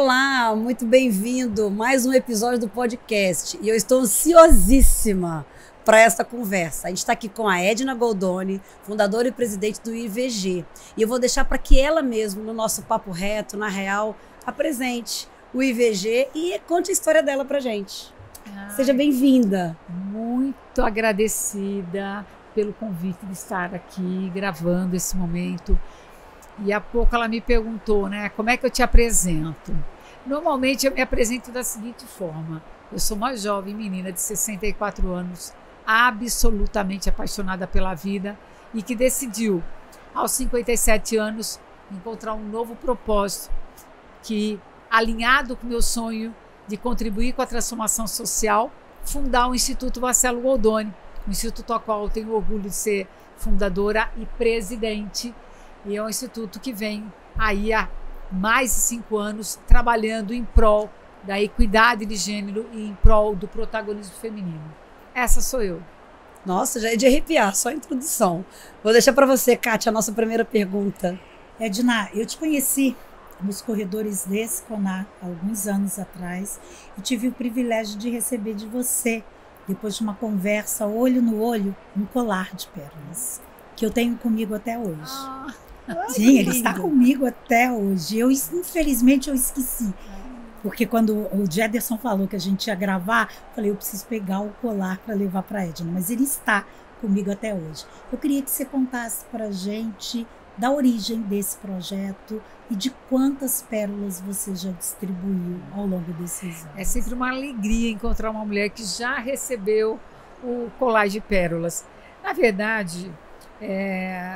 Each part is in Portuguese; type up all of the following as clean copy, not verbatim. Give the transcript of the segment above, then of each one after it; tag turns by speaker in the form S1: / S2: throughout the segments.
S1: Olá, muito bem-vindo. Mais um episódio do podcast. E eu estou ansiosíssima para esta conversa. A gente está aqui com a Edna Goldoni, fundadora e presidente do IVG. E eu vou deixar para que ela mesma, no nosso papo reto, na real, apresente o IVG e conte a história dela para gente. Seja bem-vinda.
S2: Muito agradecida pelo convite de estar aqui gravando esse momento. E há pouco ela me perguntou, né, como é que eu te apresento? Normalmente eu me apresento da seguinte forma: eu sou uma jovem menina de 64 anos, absolutamente apaixonada pela vida e que decidiu, aos 57 anos, encontrar um novo propósito que, alinhado com o meu sonho de contribuir com a transformação social, fundar o Instituto Marcelo Goldoni, um instituto ao qual eu tenho orgulho de ser fundadora e presidente. E é um instituto que vem aí há mais de 5 anos trabalhando em prol da equidade de gênero e em prol do protagonismo feminino. Essa sou eu.
S1: Nossa, já é de arrepiar, só a introdução. Vou deixar para você, Kátia, a nossa primeira pergunta.
S3: Edna, eu te conheci nos corredores desse CONAR há alguns anos atrás e tive o privilégio de receber de você, depois de uma conversa olho no olho, um colar de pérolas, que eu tenho comigo até hoje. Sim, ele está comigo até hoje. Infelizmente, eu esqueci. Porque quando o Jederson falou que a gente ia gravar, eu falei, eu preciso pegar o colar para levar para a Edna. Mas ele está comigo até hoje. Eu queria que você contasse para a gente da origem desse projeto e de quantas pérolas você já distribuiu ao longo desses anos.
S2: É sempre uma alegria encontrar uma mulher que já recebeu o colar de pérolas. Na verdade,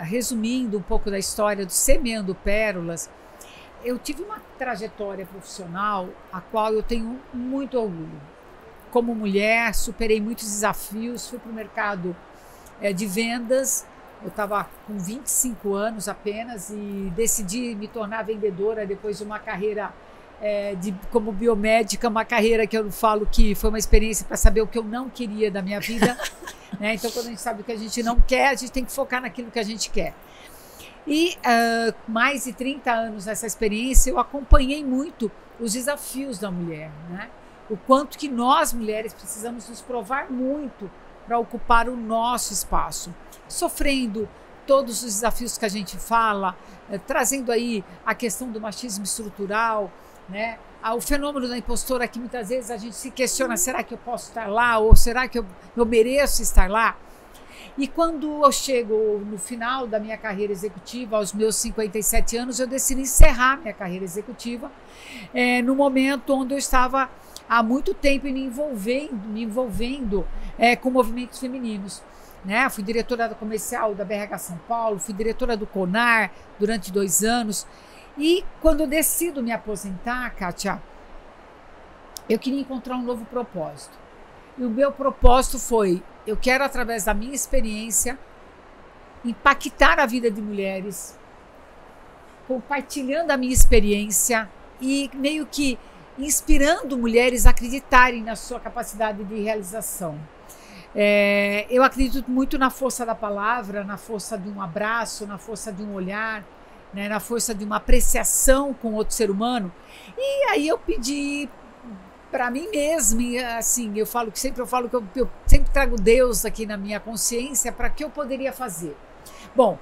S2: resumindo um pouco da história do Semeando Pérolas, eu tive uma trajetória profissional a qual eu tenho muito orgulho. Como mulher, superei muitos desafios, fui para o mercado de vendas. Eu estava com 25 anos apenas e decidi me tornar vendedora depois de uma carreira como biomédica, uma carreira que eu falo que foi uma experiência para saber o que eu não queria da minha vida. Né? Então, quando a gente sabe o que a gente não quer, a gente tem que focar naquilo que a gente quer. E mais de 30 anos nessa experiência, eu acompanhei muito os desafios da mulher. Né? O quanto que nós, mulheres, precisamos nos provar muito para ocupar o nosso espaço. Sofrendo todos os desafios que a gente fala, trazendo aí a questão do machismo estrutural, né? O fenômeno da impostora, que muitas vezes a gente se questiona, será que eu posso estar lá? Ou será que eu mereço estar lá? E quando eu chego no final da minha carreira executiva, aos meus 57 anos, eu decidi encerrar minha carreira executiva no momento onde eu estava há muito tempo me envolvendo com movimentos femininos. Né? Fui diretora comercial da BRH São Paulo, fui diretora do CONAR durante 2 anos. E quando eu decido me aposentar, Kátia, eu queria encontrar um novo propósito. E o meu propósito foi, eu quero, através da minha experiência, impactar a vida de mulheres, compartilhando a minha experiência e meio que inspirando mulheres a acreditarem na sua capacidade de realização. Eu acredito muito na força da palavra, na força de um abraço, na força de um olhar, né, na força de uma apreciação com outro ser humano. E aí eu pedi para mim mesma, assim, eu falo que eu sempre trago Deus aqui na minha consciência para que eu poderia fazer. Bom,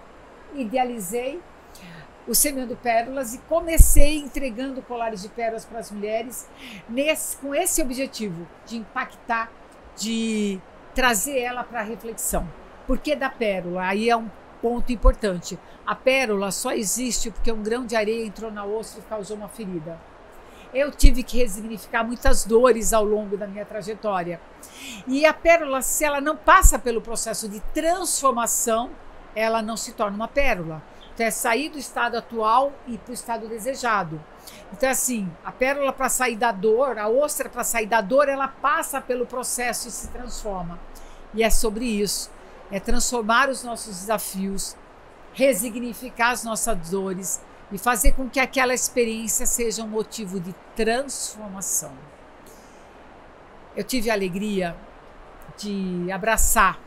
S2: idealizei o Semeando Pérolas e comecei entregando colares de pérolas para as mulheres com esse objetivo de impactar, de trazer ela para a reflexão. Por que da pérola? Aí é um ponto importante. A pérola só existe porque um grão de areia entrou na ostra e causou uma ferida. Eu tive que resignificar muitas dores ao longo da minha trajetória. E a pérola, se ela não passa pelo processo de transformação, ela não se torna uma pérola. Então é sair do estado atual e para o estado desejado. Então assim, a pérola, para sair da dor, a ostra, para sair da dor, ela passa pelo processo e se transforma. E é sobre isso. É transformar os nossos desafios, resignificar as nossas dores e fazer com que aquela experiência seja um motivo de transformação. Eu tive a alegria de abraçar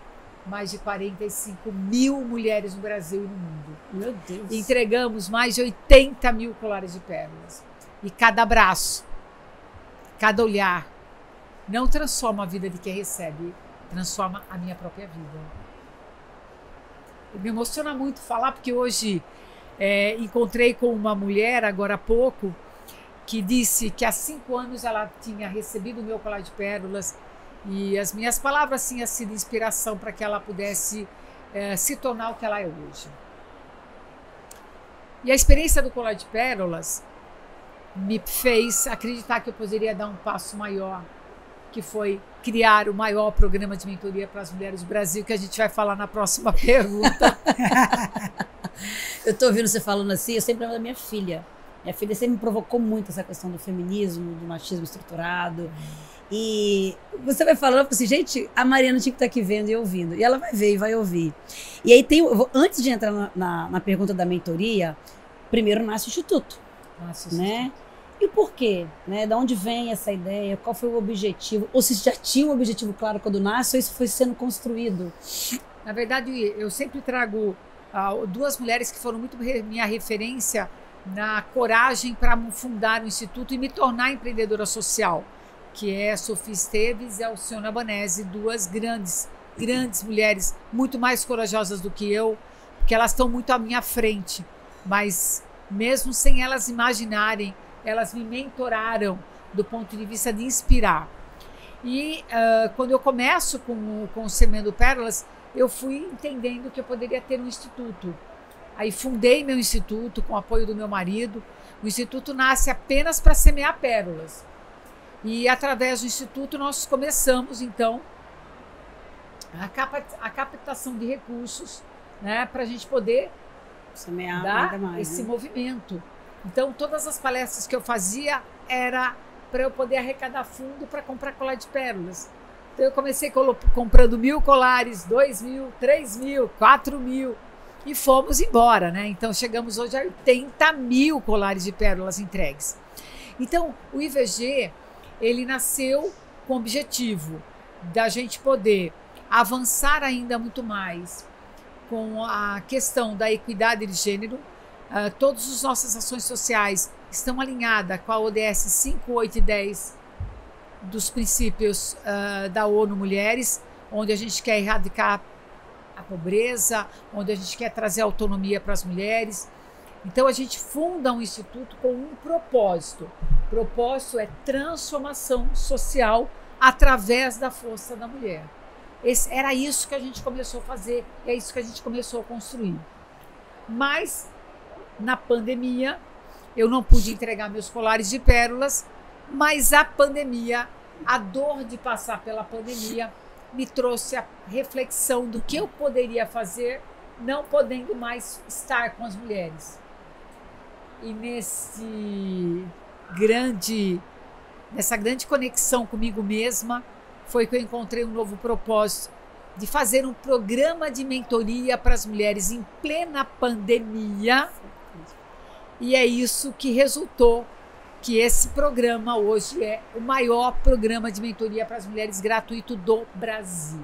S2: mais de 45 mil mulheres no Brasil e no mundo.
S1: Meu Deus!
S2: Entregamos mais de 80 mil colares de pérolas. E cada abraço, cada olhar, não transforma a vida de quem recebe, transforma a minha própria vida. Me emociona muito falar, porque hoje encontrei com uma mulher, agora há pouco, que disse que há 5 anos ela tinha recebido o meu colar de pérolas e as minhas palavras tinham sido inspiração para que ela pudesse se tornar o que ela é hoje. E a experiência do colar de pérolas me fez acreditar que eu poderia dar um passo maior, que foi criar o maior programa de mentoria para as mulheres do Brasil, que a gente vai falar na próxima pergunta.
S1: Eu estou ouvindo você falando assim, eu sempre lembro da minha filha. Minha filha sempre me provocou muito essa questão do feminismo, do machismo estruturado. E você vai falando assim, gente, a Mariana tinha que estar aqui vendo e ouvindo. E ela vai ver e vai ouvir. E aí antes de entrar na pergunta da mentoria, primeiro nasce o Instituto. Né? E por quê? Né? Da onde vem essa ideia? Qual foi o objetivo? Ou se já tinha um objetivo claro quando nasce, ou isso foi sendo construído?
S2: Na verdade, eu sempre trago 2 mulheres que foram muito minha referência na coragem para fundar o Instituto e me tornar empreendedora social, que é a Sofia Esteves e a Alcione Albanese, 2 grandes mulheres, muito mais corajosas do que eu, porque elas estão muito à minha frente, mas mesmo sem elas imaginarem, elas me mentoraram do ponto de vista de inspirar. E quando eu começo com o Semendo Pérolas, eu fui entendendo que eu poderia ter um instituto. Aí fundei meu instituto com o apoio do meu marido. O instituto nasce apenas para semear pérolas. E através do instituto nós começamos, então, a captação de recursos, né, para a gente poder
S1: semear
S2: dar
S1: ainda mais,
S2: esse
S1: né?
S2: movimento. Então, todas as palestras que eu fazia era para eu poder arrecadar fundo para comprar colar de pérolas. Então, eu comecei comprando 1.000 colares, 2.000, 3.000, 4.000 e fomos embora, né? Então, chegamos hoje a 80.000 colares de pérolas entregues. Então, o IVG, ele nasceu com o objetivo da gente poder avançar ainda muito mais com a questão da equidade de gênero. Todas as nossas ações sociais estão alinhadas com a ODS 5, 8 e 10 dos princípios da ONU Mulheres, onde a gente quer erradicar a pobreza, onde a gente quer trazer autonomia para as mulheres. Então a gente funda um instituto com um propósito. O propósito é transformação social através da força da mulher. Era isso que a gente começou a fazer, é isso que a gente começou a construir. Mas na pandemia, eu não pude entregar meus colares de pérolas, mas a pandemia, a dor de passar pela pandemia, me trouxe a reflexão do que eu poderia fazer não podendo mais estar com as mulheres. E nessa grande conexão comigo mesma, foi que eu encontrei um novo propósito de fazer um programa de mentoria para as mulheres em plena pandemia. E é isso que resultou que esse programa hoje é o maior programa de mentoria para as mulheres gratuito do Brasil.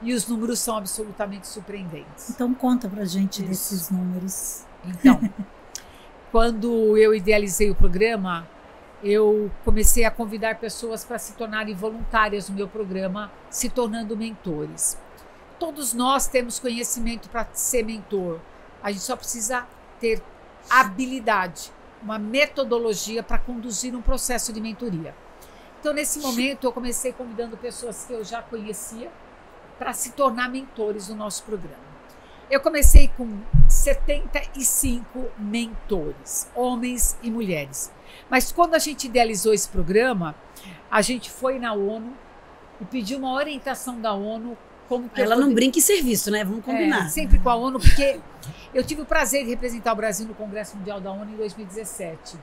S2: E os números são absolutamente surpreendentes.
S3: Então conta pra gente desses números.
S2: Então, quando eu idealizei o programa, eu comecei a convidar pessoas para se tornarem voluntárias no meu programa, se tornando mentores. Todos nós temos conhecimento para ser mentor. A gente só precisa ter habilidade, uma metodologia para conduzir um processo de mentoria. Então, nesse momento, eu comecei convidando pessoas que eu já conhecia para se tornar mentores do nosso programa. Eu comecei com 75 mentores, homens e mulheres. Mas quando a gente idealizou esse programa, a gente foi na ONU e pediu uma orientação da ONU. Como que
S1: ela não brinca em serviço, né? Vamos combinar.
S2: Sempre com a ONU, porque eu tive o prazer de representar o Brasil no Congresso Mundial da ONU em 2017.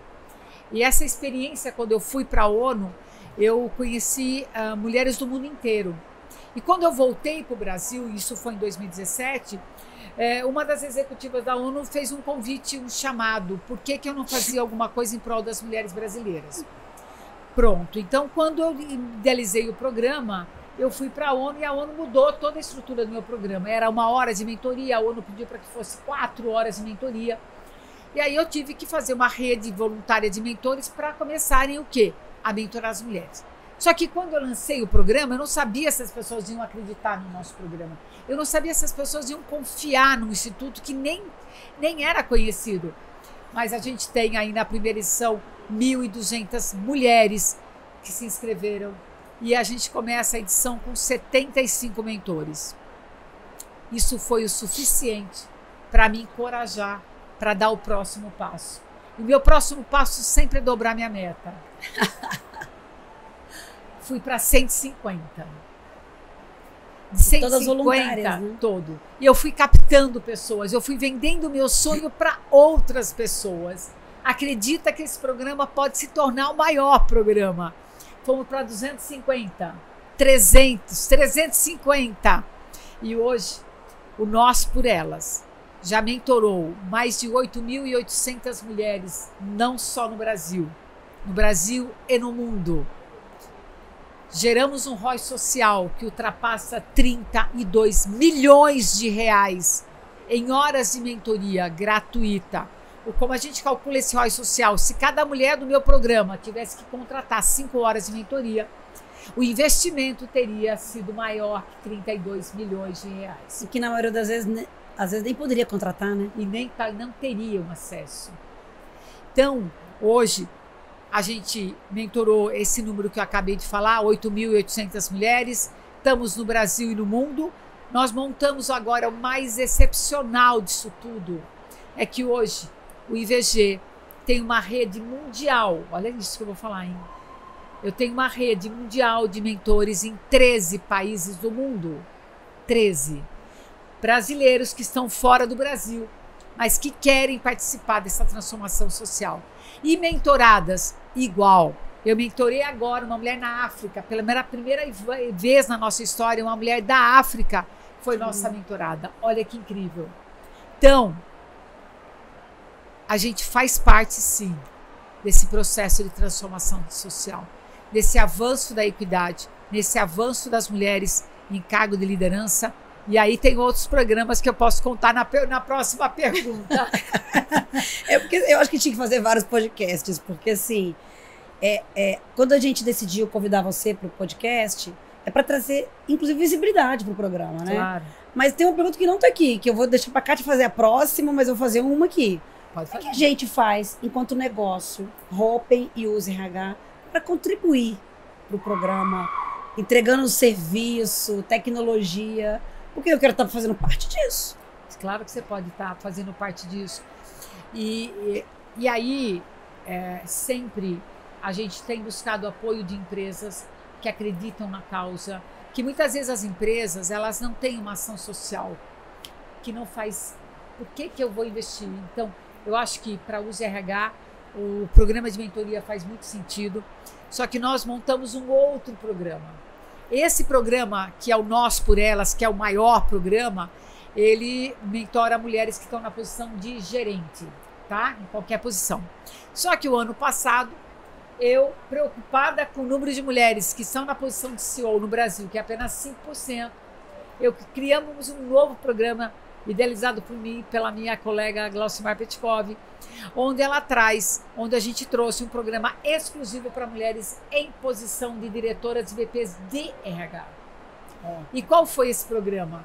S2: E essa experiência, quando eu fui para a ONU, eu conheci mulheres do mundo inteiro. E quando eu voltei para o Brasil, isso foi em 2017, uma das executivas da ONU fez um convite, um chamado. Por que eu não fazia alguma coisa em prol das mulheres brasileiras? Pronto. Então, quando eu idealizei o programa, eu fui para a ONU e a ONU mudou toda a estrutura do meu programa. Era 1 hora de mentoria, a ONU pediu para que fosse 4 horas de mentoria. E aí eu tive que fazer uma rede voluntária de mentores para começarem o quê? A mentorar as mulheres. Só que quando eu lancei o programa, eu não sabia se as pessoas iam acreditar no nosso programa. Eu não sabia se as pessoas iam confiar num instituto que nem era conhecido. Mas a gente tem aí na primeira edição 1.200 mulheres que se inscreveram. E a gente começa a edição com 75 mentores. Isso foi o suficiente para me encorajar para dar o próximo passo. E o meu próximo passo sempre é dobrar minha meta. Fui para 150. De 150,
S1: todas voluntárias, né?
S2: Todo. E eu fui captando pessoas, eu fui vendendo o meu sonho para outras pessoas. Acredita que esse programa pode se tornar o maior programa. Fomos para 250, 300, 350. E hoje, o Nós por Elas já mentorou mais de 8.800 mulheres, não só no Brasil e no mundo. Geramos um ROI social que ultrapassa 32 milhões de reais em horas de mentoria gratuita. Como a gente calcula esse ROI social? Se cada mulher do meu programa tivesse que contratar 5 horas de mentoria, o investimento teria sido maior que 32 milhões de reais.
S1: E que na maioria das vezes, às vezes nem poderia contratar, né?
S2: E nem não teriam acesso. Então, hoje, a gente mentorou esse número que eu acabei de falar, 8.800 mulheres. Estamos no Brasil e no mundo. Nós montamos agora o mais excepcional disso tudo. É que hoje o IVG tem uma rede mundial. Olha isso que eu vou falar, hein? Eu tenho uma rede mundial de mentores em 13 países do mundo. 13. Brasileiros que estão fora do Brasil, mas que querem participar dessa transformação social. E mentoradas igual. Eu mentorei agora uma mulher na África, pela primeira vez na nossa história, uma mulher da África foi nossa mentorada. Olha que incrível. Então, a gente faz parte, sim, desse processo de transformação social, desse avanço da equidade, nesse avanço das mulheres em cargo de liderança. E aí tem outros programas que eu posso contar na próxima pergunta.
S1: Porque eu acho que tinha que fazer vários podcasts, porque assim, quando a gente decidiu convidar você para o podcast, é para trazer, inclusive, visibilidade para o programa, né?
S2: Claro.
S1: Mas tem uma pergunta que não está aqui, que eu vou deixar para Kátia fazer a próxima, mas eu vou fazer uma aqui.
S2: Pode fazer.
S1: O que a gente faz enquanto negócio, Open e Use RH, para contribuir para o programa, entregando serviço, tecnologia? Porque eu quero estar fazendo parte disso.
S2: Claro que você pode estar fazendo parte disso. E aí, sempre a gente tem buscado apoio de empresas que acreditam na causa, que muitas vezes as empresas, elas não têm uma ação social, que não faz... Por que eu vou investir? Então, eu acho que para o Use RH, o programa de mentoria faz muito sentido, só que nós montamos um outro programa. Esse programa, que é o Nós por Elas, que é o maior programa, ele mentora mulheres que estão na posição de gerente, tá? Em qualquer posição. Só que o ano passado, eu, preocupada com o número de mulheres que estão na posição de CEO no Brasil, que é apenas 5%, criamos um novo programa idealizado por mim, pela minha colega Glaucimar Petkov, onde a gente trouxe um programa exclusivo para mulheres em posição de diretoras de VPs de RH. E qual foi esse programa?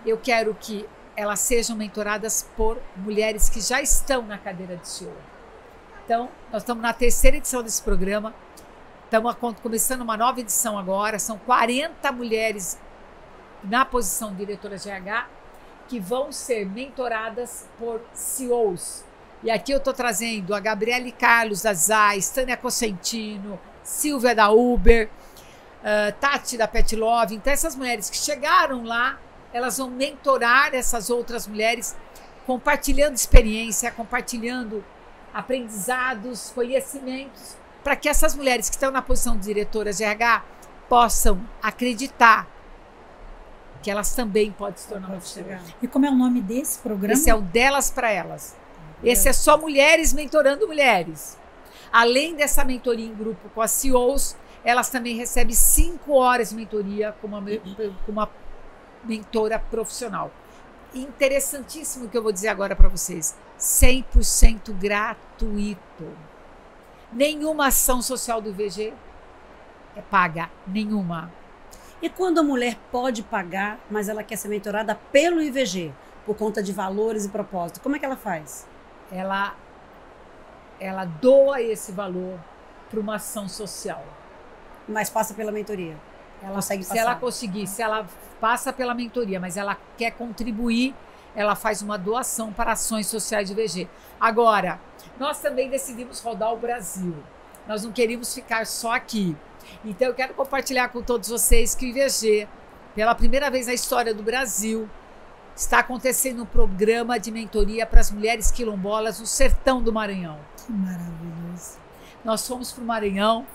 S2: Eu quero que elas sejam mentoradas por mulheres que já estão na cadeira de CEO. Então, nós estamos na 3ª edição desse programa, estamos começando uma nova edição agora, são 40 mulheres na posição de diretoras de RH, que vão ser mentoradas por CEOs. E aqui eu estou trazendo a Gabriele Carlos da Zais, Tânia Cosentino, Silvia da Uber, Tati da Pet Love. Então essas mulheres que chegaram lá, elas vão mentorar essas outras mulheres, compartilhando experiência, compartilhando aprendizados, conhecimentos, para que essas mulheres que estão na posição de diretoras de RH possam acreditar que elas também podem se tornar profissionais.
S3: E como é o nome desse programa?
S2: Esse é o Delas para Elas. Esse é só mulheres mentorando mulheres. Além dessa mentoria em grupo com as CEOs, elas também recebem 5 horas de mentoria com uma mentora profissional. interessantíssimo que eu vou dizer agora para vocês. 100% gratuito. Nenhuma ação social do IVG é paga. Nenhuma.
S1: E quando a mulher pode pagar, mas ela quer ser mentorada pelo IVG, por conta de valores e propósito, como é que ela faz?
S2: Ela doa esse valor para uma ação social.
S1: Mas passa pela mentoria. Ela consegue passar.
S2: Se ela conseguir, se ela passa pela mentoria, mas ela quer contribuir, ela faz uma doação para ações sociais de IVG. Agora, nós também decidimos rodar o Brasil. Nós não queríamos ficar só aqui. Então, eu quero compartilhar com todos vocês que o IVG, pela primeira vez na história do Brasil, está acontecendo um programa de mentoria para as mulheres quilombolas no sertão do Maranhão.
S3: Que maravilhoso.
S2: Nós fomos para o Maranhão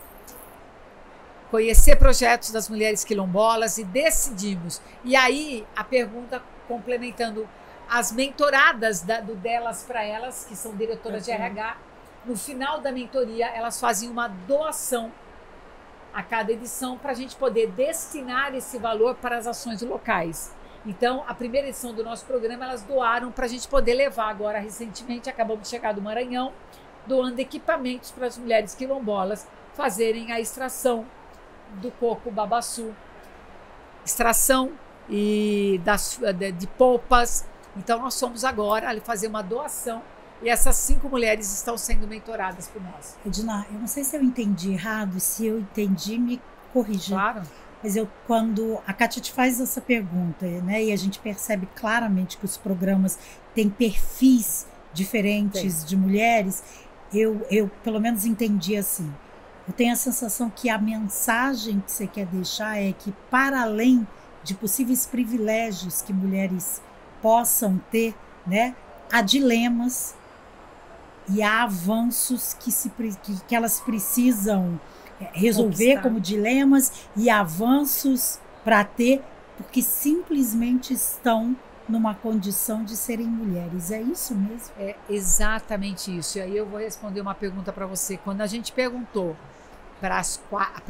S2: conhecer projetos das mulheres quilombolas e decidimos. E aí, a pergunta complementando, as mentoradas do Delas para Elas, que são diretoras de RH, no final da mentoria, elas faziam uma doação a cada edição para a gente poder destinar esse valor para as ações locais. Então, a primeira edição do nosso programa, elas doaram para a gente poder levar. Agora, recentemente, acabamos de chegar do Maranhão, doando equipamentos para as mulheres quilombolas fazerem a extração do coco babaçu, extração de polpas. Então, nós fomos agora ali fazer uma doação e essas 5 mulheres estão sendo mentoradas por nós.
S3: Edna, eu não sei se eu entendi errado, se eu entendi, me corrija.
S2: Claro.
S3: Mas quando a Kátia te faz essa pergunta, né, e a gente percebe claramente que os programas têm perfis diferentes de mulheres, eu pelo menos entendi assim. Eu tenho a sensação que a mensagem que você quer deixar é que, para além de possíveis privilégios que mulheres possam ter, né, há dilemas e há avanços que elas precisam resolver como dilemas e avanços para ter, porque simplesmente estão numa condição de serem mulheres. É isso mesmo?
S2: É exatamente isso. E aí eu vou responder uma pergunta para você. Quando a gente perguntou para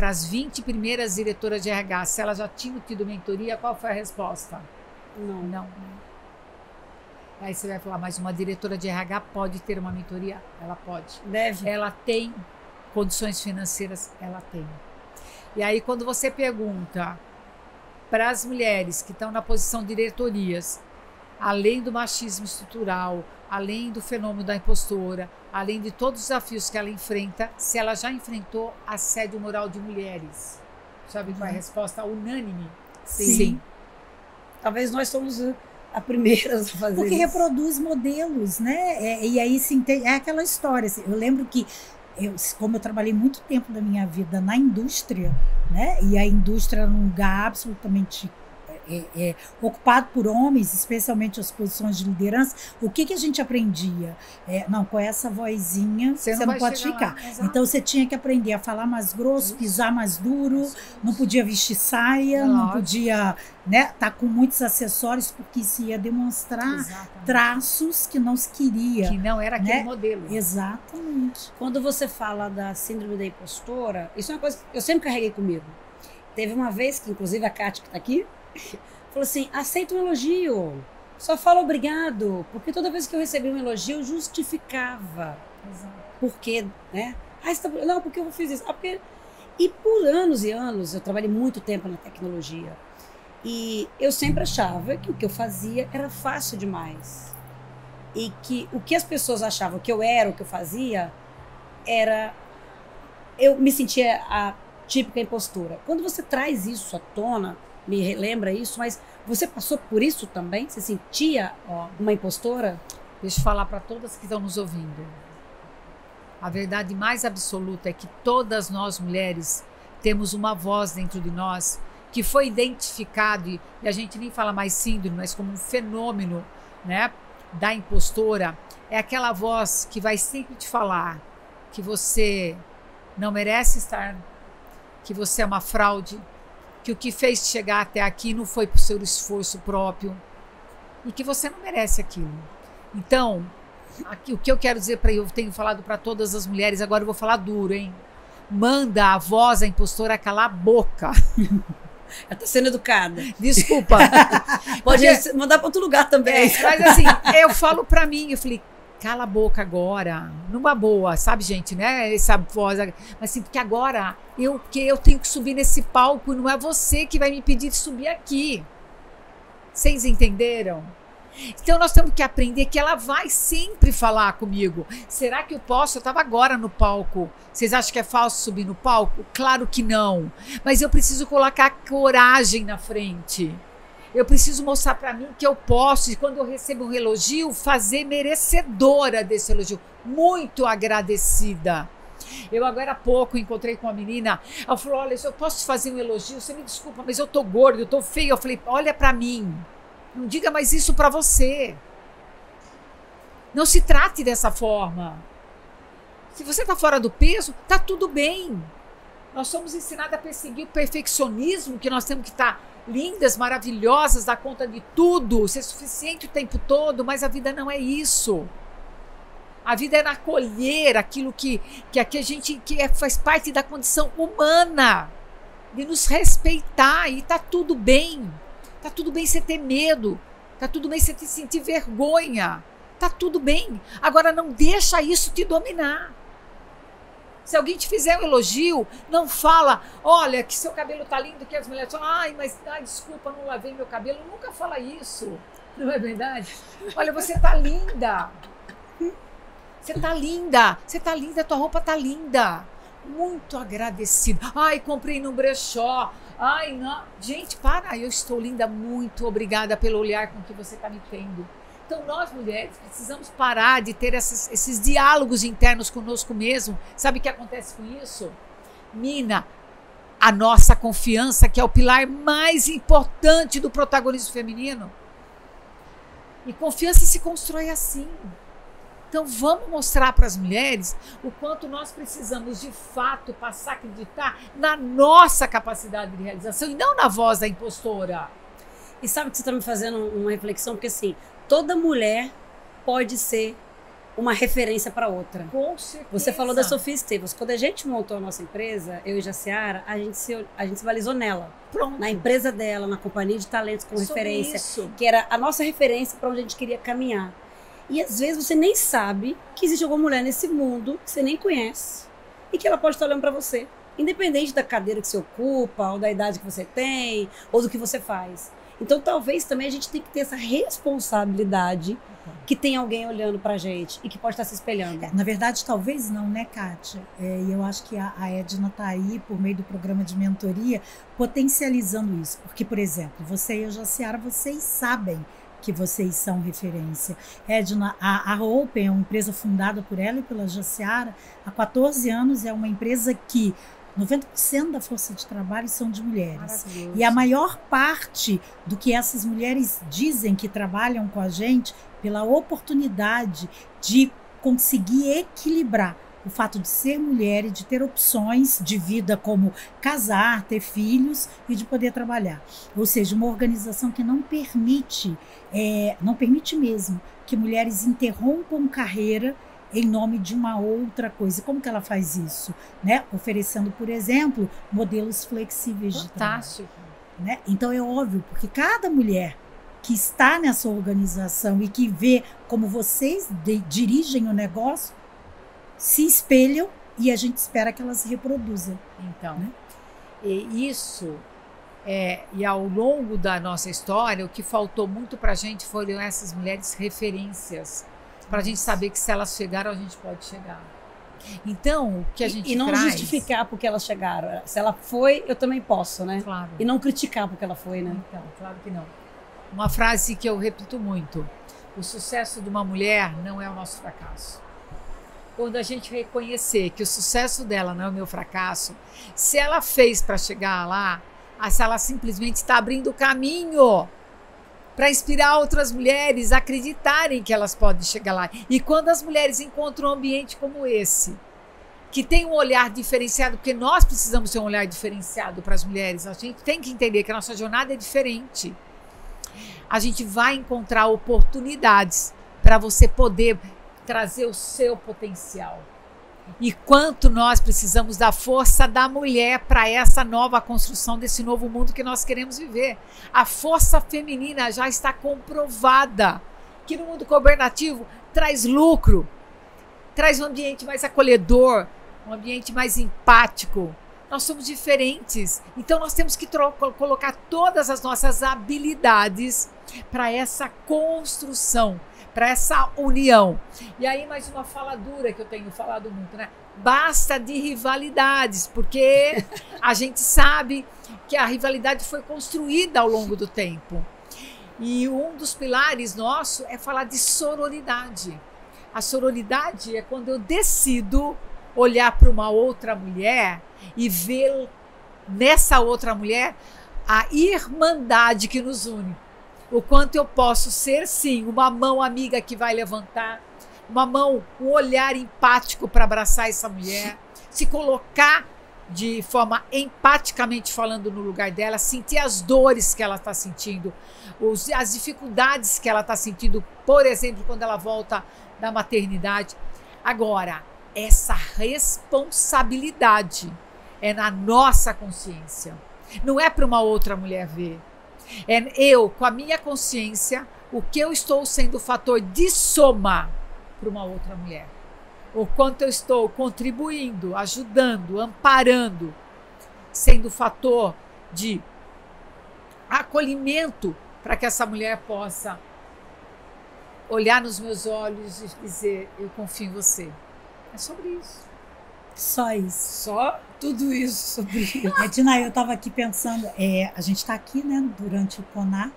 S2: as 20 primeiras diretoras de RH se elas já tinham tido mentoria, qual foi a resposta? Não. Aí você vai falar, mas uma diretora de RH pode ter uma mentoria? Ela pode.
S1: Deve.
S2: Ela tem condições financeiras? Ela tem. E aí quando você pergunta para as mulheres que estão na posição de diretorias, além do machismo estrutural, além do fenômeno da impostora, além de todos os desafios que ela enfrenta, se ela já enfrentou assédio moral de mulheres. Sabe qual é a resposta unânime?
S3: Sim.
S1: Talvez nós somos a primeira a fazer
S3: Porque
S1: isso.
S3: reproduz modelos, né? E aí se entende, é aquela história. Assim, eu lembro que, como eu trabalhei muito tempo da minha vida na indústria, né? E a indústria era um lugar absolutamente ocupado por homens, especialmente as posições de liderança. O que a gente aprendia? Não, com essa vozinha você não pode ficar. Então você tinha que aprender a falar mais grosso, pisar mais duro, não podia vestir saia, não podia, né, tá com muitos acessórios, porque isso ia demonstrar traços que não se queria.
S2: Que não era aquele,
S3: né,
S2: modelo.
S3: Exatamente.
S1: Quando você fala da síndrome da impostora, isso é uma coisa que eu sempre carreguei comigo. Teve uma vez que, inclusive, a Kátia, que está aqui, falou assim, aceita um elogio, só fala obrigado, porque toda vez que eu recebi um elogio, eu justificava.
S2: Exato.
S1: Por quê, né? Não, porque eu fiz isso. Porque... E por anos e anos, eu trabalhei muito tempo na tecnologia, e eu sempre achava que o que eu fazia era fácil demais. E que o que as pessoas achavam que eu era, o que eu fazia, era... Eu me sentia a típica impostura. Quando você traz isso à tona, me relembra isso, mas você passou por isso também? Você sentia uma impostora?
S2: Deixa eu falar para todas que estão nos ouvindo. A verdade mais absoluta é que todas nós mulheres temos uma voz dentro de nós que foi identificado, e a gente nem fala mais síndrome, mas como um fenômeno, né, da impostora. É aquela voz que vai sempre te falar que você não merece estar, que você é uma fraude, que o que fez te chegar até aqui não foi por seu esforço próprio e que você não merece aquilo. Então, aqui, o que eu quero dizer para eu tenho falado para todas as mulheres, agora eu vou falar duro, hein? Manda a voz, a impostora, calar a boca.
S1: Ela tá sendo educada.
S2: Desculpa.
S1: Pode
S2: Porque-
S1: mandar para outro lugar também.
S2: Mas assim, eu falo pra mim, eu falei, cala a boca agora, numa boa, sabe, gente, né? Essa voz, mas assim, porque agora eu tenho que subir nesse palco, não é você que vai me pedir de subir aqui. Vocês entenderam? Então nós temos que aprender que ela vai sempre falar comigo. Será que eu posso? Eu estava agora no palco. Vocês acham que é falso subir no palco? Claro que não. Mas eu preciso colocar coragem na frente. Eu preciso mostrar para mim que eu posso, e quando eu recebo um elogio, fazer merecedora desse elogio. Muito agradecida. Eu agora há pouco encontrei com uma menina, ela falou, olha, eu posso te fazer um elogio? Você me desculpa, mas eu tô gorda, eu tô feia. Eu falei, olha para mim, não diga mais isso para você. Não se trate dessa forma. Se você tá fora do peso, tá tudo bem. Nós somos ensinados a perseguir o perfeccionismo, que nós temos que estar lindas, maravilhosas, dar conta de tudo, ser suficiente o tempo todo, mas a vida não é isso. A vida é acolher aquilo que aqui a gente faz parte da condição humana, de nos respeitar, e tá tudo bem. Tá tudo bem você ter medo, tá tudo bem você sentir vergonha, tá tudo bem. Agora não deixa isso te dominar. Se alguém te fizer um elogio, não fala, olha, que seu cabelo tá lindo, que as mulheres falam, ai, desculpa, não lavei meu cabelo. Nunca fala isso, não é verdade? Olha, você tá linda. Você tá linda, tua roupa tá linda. Muito agradecida. Ai, comprei no brechó. Ai, não. Gente, para, eu estou linda, muito obrigada pelo olhar com que você tá me tendo. Então, nós mulheres precisamos parar de ter esses diálogos internos conosco mesmo. Sabe o que acontece com isso? Mina a nossa confiança, que é o pilar mais importante do protagonismo feminino. E confiança se constrói assim. Então, vamos mostrar para as mulheres o quanto nós precisamos, de fato, passar a acreditar na nossa capacidade de realização e não na voz da impostora.
S1: E sabe que você está me fazendo uma reflexão? Porque, assim, toda mulher pode ser uma referência para outra.
S2: Com certeza.
S1: Você falou da Sofia Stevens. Quando a gente montou a nossa empresa, eu e Jaciara, a gente se balizou nela.
S2: Pronto.
S1: Na empresa dela, na companhia de talentos como referência.
S2: Isso.
S1: Que era a nossa referência para onde a gente queria caminhar. E às vezes você nem sabe que existe alguma mulher nesse mundo que você nem conhece e que ela pode estar olhando para você. Independente da cadeira que você ocupa, ou da idade que você tem, ou do que você faz. Então, talvez também a gente tenha que ter essa responsabilidade que tem alguém olhando pra gente e que pode estar se espelhando.
S3: Na verdade, talvez não, né, Kátia? E eu acho que a Edna está aí, por meio do programa de mentoria, potencializando isso. Porque, por exemplo, você e a Jaciara, vocês sabem que vocês são referência. Edna, a Open é uma empresa fundada por ela e pela Jaciara há 14 anos, é uma empresa que 90% da força de trabalho são de mulheres. E a maior parte do que essas mulheres dizem que trabalham com a gente, pela oportunidade de conseguir equilibrar o fato de ser mulher e de ter opções de vida como casar, ter filhos e de poder trabalhar. Ou seja, uma organização que não permite mesmo que mulheres interrompam carreira em nome de uma outra coisa. Como que ela faz isso? Né? Oferecendo, por exemplo, modelos flexíveis de trabalho.
S2: Fantástico.
S3: Né? Então é óbvio, porque cada mulher que está nessa organização e que vê como vocês dirigem o negócio, se espelham e a gente espera que elas se reproduzam.
S2: Então,
S3: né?
S2: E ao longo da nossa história, o que faltou muito para a gente foram essas mulheres referências, para a gente saber que se elas chegaram, a gente pode chegar. Então, o que a gente
S1: E não
S2: traz...
S1: justificar porque elas chegaram. Se ela foi, eu também posso, né?
S2: Claro.
S1: E não criticar porque ela foi, né?
S2: Então, claro que não. Uma frase que eu repito muito: o sucesso de uma mulher não é o nosso fracasso. Quando a gente reconhecer que o sucesso dela não é o meu fracasso, se ela fez para chegar lá, se ela simplesmente está abrindo o caminho para inspirar outras mulheres a acreditarem que elas podem chegar lá. E quando as mulheres encontram um ambiente como esse, que tem um olhar diferenciado, porque nós precisamos ter um olhar diferenciado para as mulheres, a gente tem que entender que a nossa jornada é diferente. A gente vai encontrar oportunidades para você poder trazer o seu potencial. E quanto nós precisamos da força da mulher para essa nova construção desse novo mundo que nós queremos viver. A força feminina já está comprovada que no mundo cooperativo traz lucro, traz um ambiente mais acolhedor, um ambiente mais empático. Nós somos diferentes, então nós temos que colocar todas as nossas habilidades para essa construção, para essa união. E aí mais uma fala dura que eu tenho falado muito, né? Basta de rivalidades, porque a gente sabe que a rivalidade foi construída ao longo do tempo. E um dos pilares nosso é falar de sororidade. A sororidade é quando eu decido olhar para uma outra mulher e ver nessa outra mulher a irmandade que nos une. O quanto eu posso ser, sim, uma mão amiga que vai levantar, uma mão, um olhar empático para abraçar essa mulher, se colocar de forma empaticamente falando no lugar dela, sentir as dores que ela está sentindo, as dificuldades que ela está sentindo, por exemplo, quando ela volta da maternidade. Agora, essa responsabilidade é na nossa consciência, não é para uma outra mulher ver. É eu, com a minha consciência, o que eu estou sendo fator de soma para uma outra mulher. O quanto eu estou contribuindo, ajudando, amparando, sendo fator de acolhimento para que essa mulher possa olhar nos meus olhos e dizer, eu confio em você. É sobre isso.
S3: Só isso.
S1: Só tudo isso sobre isso.
S3: Edna, eu estava aqui pensando, a gente está aqui, né, durante o CONAR,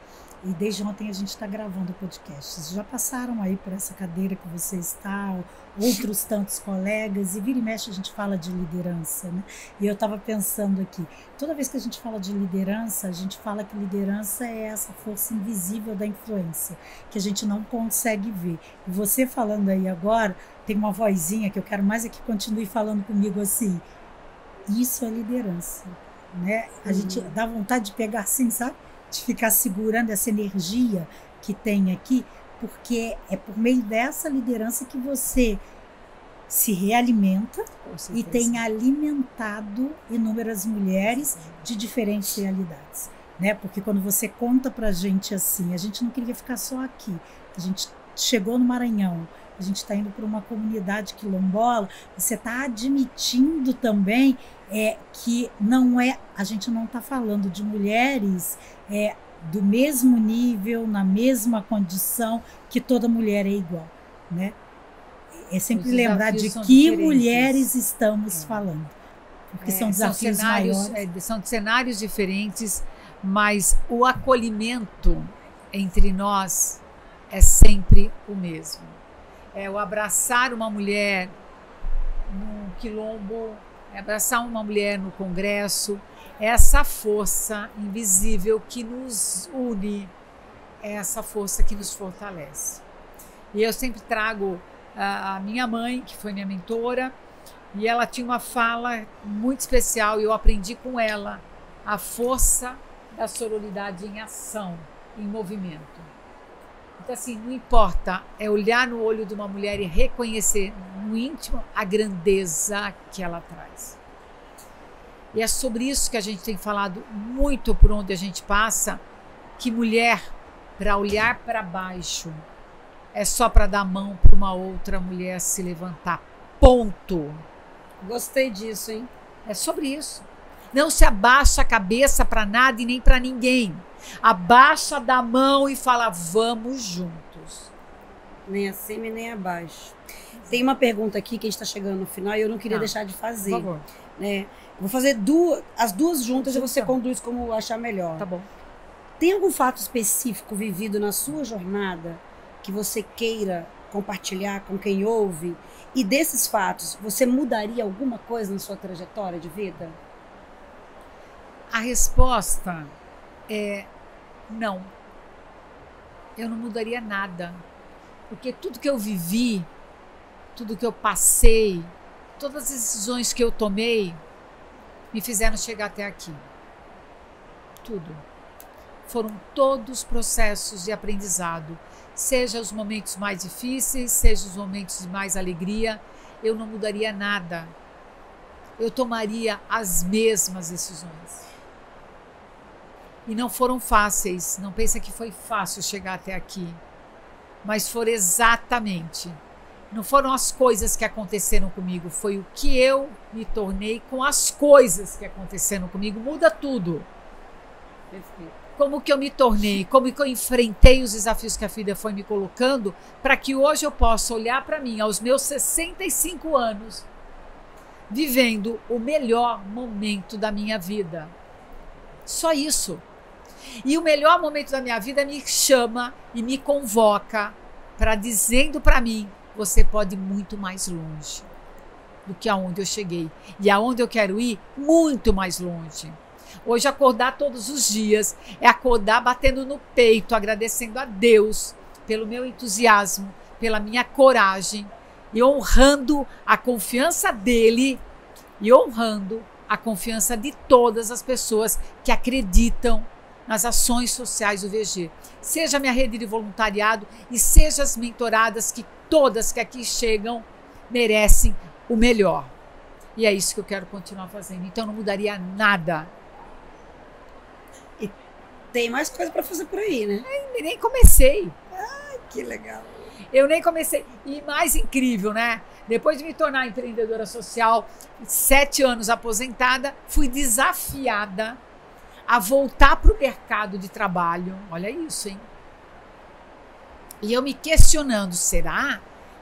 S3: e desde ontem a gente está gravando o podcast. Vocês já passaram aí por essa cadeira que você está, outros tantos colegas, e vira e mexe a gente fala de liderança, né? E eu estava pensando aqui, toda vez que a gente fala de liderança, a gente fala que liderança é essa força invisível da influência, que a gente não consegue ver. E você falando aí agora, tem uma vozinha que eu quero mais é que continue falando comigo assim, isso é liderança, né? A gente dá vontade de pegar assim, sabe? De ficar segurando essa energia que tem aqui, porque é por meio dessa liderança que você se realimenta e tem alimentado inúmeras mulheres de diferentes realidades, né? Porque quando você conta pra gente assim, a gente não queria ficar só aqui, a gente chegou no Maranhão, a gente está indo para uma comunidade quilombola, você está admitindo também que não é, a gente não está falando de mulheres do mesmo nível, na mesma condição, que toda mulher é igual, né? É sempre lembrar de que mulheres estamos falando, porque são desafios maiores.
S2: São cenários diferentes, mas o acolhimento entre nós é sempre o mesmo. É o abraçar uma mulher no quilombo, é abraçar uma mulher no congresso, essa força invisível que nos une, é essa força que nos fortalece. E eu sempre trago a minha mãe, que foi minha mentora, e ela tinha uma fala muito especial, e eu aprendi com ela a força da sororidade em ação, em movimento. Então, assim, não importa, é olhar no olho de uma mulher e reconhecer no íntimo a grandeza que ela traz. E é sobre isso que a gente tem falado muito por onde a gente passa, que mulher, para olhar para baixo, é só para dar a mão para uma outra mulher se levantar. Ponto.
S1: Gostei disso, hein?
S2: É sobre isso. Não se abaixa a cabeça para nada e nem para ninguém. Abaixa da mão e fala, vamos juntos.
S1: Nem acima e nem abaixo. Tem uma pergunta aqui que a gente está chegando no final e eu não queria deixar de fazer.
S2: Por favor.
S1: Né? Vou fazer as duas juntas e você conduz como achar melhor.
S2: Tá bom.
S1: Tem algum fato específico vivido na sua jornada que você queira compartilhar com quem ouve? E desses fatos, você mudaria alguma coisa na sua trajetória de vida?
S2: A resposta é não. Eu não mudaria nada. Porque tudo que eu vivi, tudo que eu passei, todas as decisões que eu tomei, me fizeram chegar até aqui. Tudo. Foram todos processos de aprendizado. Seja os momentos mais difíceis, seja os momentos de mais alegria. eu não mudaria nada. Eu tomaria as mesmas decisões. E não foram fáceis. Não pensa que foi fácil chegar até aqui. Mas foram exatamente. Não foram as coisas que aconteceram comigo. Foi o que eu me tornei com as coisas que aconteceram comigo. Muda tudo.
S1: Perfeito.
S2: Como que eu me tornei, como que eu enfrentei os desafios que a vida foi me colocando, para que hoje eu possa olhar para mim, aos meus 65 anos, vivendo o melhor momento da minha vida. Só isso. E o melhor momento da minha vida me chama e me convoca para dizendo para mim, você pode ir muito mais longe do que aonde eu cheguei. E aonde eu quero ir, muito mais longe. Hoje acordar todos os dias é acordar batendo no peito, agradecendo a Deus pelo meu entusiasmo, pela minha coragem e honrando a confiança dele e honrando a confiança de todas as pessoas que acreditam nas ações sociais do VG. Seja a minha rede de voluntariado e seja as mentoradas que todas que aqui chegam merecem o melhor. E é isso que eu quero continuar fazendo. Então não mudaria nada.
S1: E tem mais coisa para fazer por aí, né?
S2: Nem comecei.
S1: Ai, que legal.
S2: Eu nem comecei. E mais incrível, né? Depois de me tornar empreendedora social, 7 anos aposentada, fui desafiada a voltar para o mercado de trabalho. Olha isso, hein? E eu me questionando, será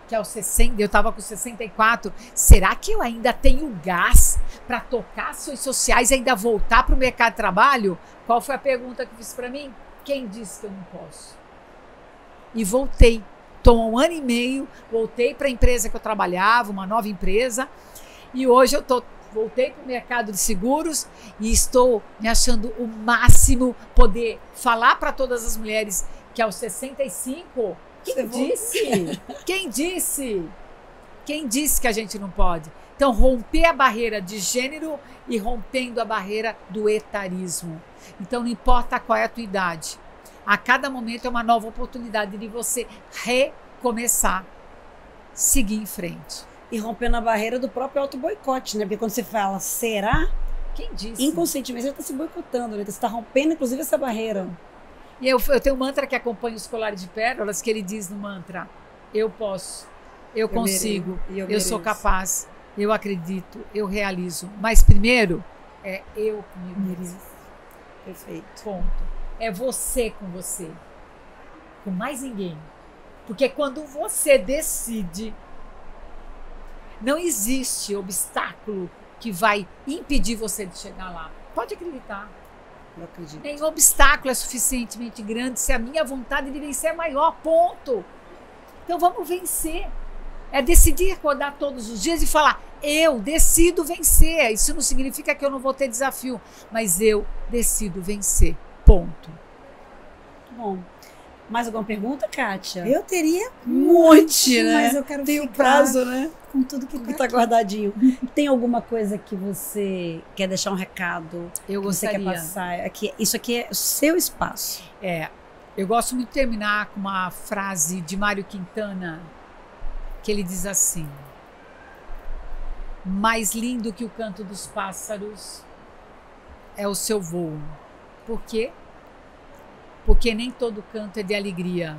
S2: que aos 60, eu estava com 64, será que eu ainda tenho gás para tocar ações sociais e ainda voltar para o mercado de trabalho? Qual foi a pergunta que fiz para mim? Quem disse que eu não posso? E voltei. Estou há 1 ano e meio, voltei para a empresa que eu trabalhava, uma nova empresa, e hoje voltei para o mercado de seguros e estou me achando o máximo poder falar para todas as mulheres que aos 65, quem disse? Quem disse? Quem disse que a gente não pode? Então, romper a barreira de gênero e rompendo a barreira do etarismo. Então, não importa qual é a tua idade. A cada momento é uma nova oportunidade de você recomeçar, seguir em frente.
S1: E rompendo a barreira do próprio auto-boicote, né? Porque quando você fala, será?
S2: Quem disse?
S1: Inconscientemente você está se boicotando, né? Você está rompendo, inclusive, essa barreira.
S2: E eu tenho um mantra que acompanha os colares de pérolas, que ele diz no mantra, eu posso, eu consigo, eu sou capaz, eu acredito, eu realizo. Mas primeiro, é eu comigo mesmo.
S1: Perfeito.
S2: Ponto. É você com você. Com mais ninguém. Porque quando você decide, não existe obstáculo que vai impedir você de chegar lá. Pode acreditar.
S1: Eu acredito.
S2: Nenhum obstáculo é suficientemente grande se a minha vontade de vencer é maior, ponto. Então vamos vencer. É decidir acordar todos os dias e falar, eu decido vencer. Isso não significa que eu não vou ter desafio, mas eu decido vencer, ponto.
S1: Bom, mais alguma pergunta, Kátia?
S3: Eu teria
S1: um monte, né?
S3: Mas eu quero
S1: Tem um
S3: ficar
S1: prazo, né?
S3: com tudo que
S1: Tá guardadinho. Tem alguma coisa que você quer deixar um recado?
S2: Eu
S1: que você
S2: gostaria.
S1: quer passar? Isso aqui é o seu espaço.
S2: Eu gosto muito de terminar com uma frase de Mário Quintana, que ele diz assim, mais lindo que o canto dos pássaros é o seu voo. Por quê? Porque nem todo canto é de alegria.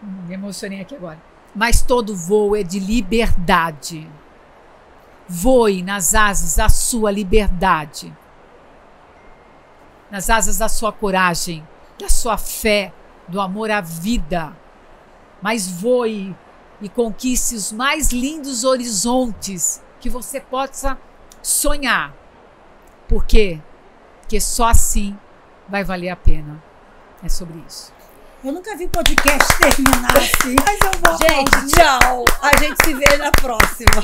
S2: Me emocionei aqui agora. Mas todo voo é de liberdade. Voe nas asas da sua liberdade. Nas asas da sua coragem, da sua fé, do amor à vida. Mas voe e conquiste os mais lindos horizontes que você possa sonhar. Por quê? Porque só assim vai valer a pena. É sobre isso.
S3: Eu nunca vi podcast terminar assim, mas eu vou.
S1: Gente, tchau. A gente se vê na próxima.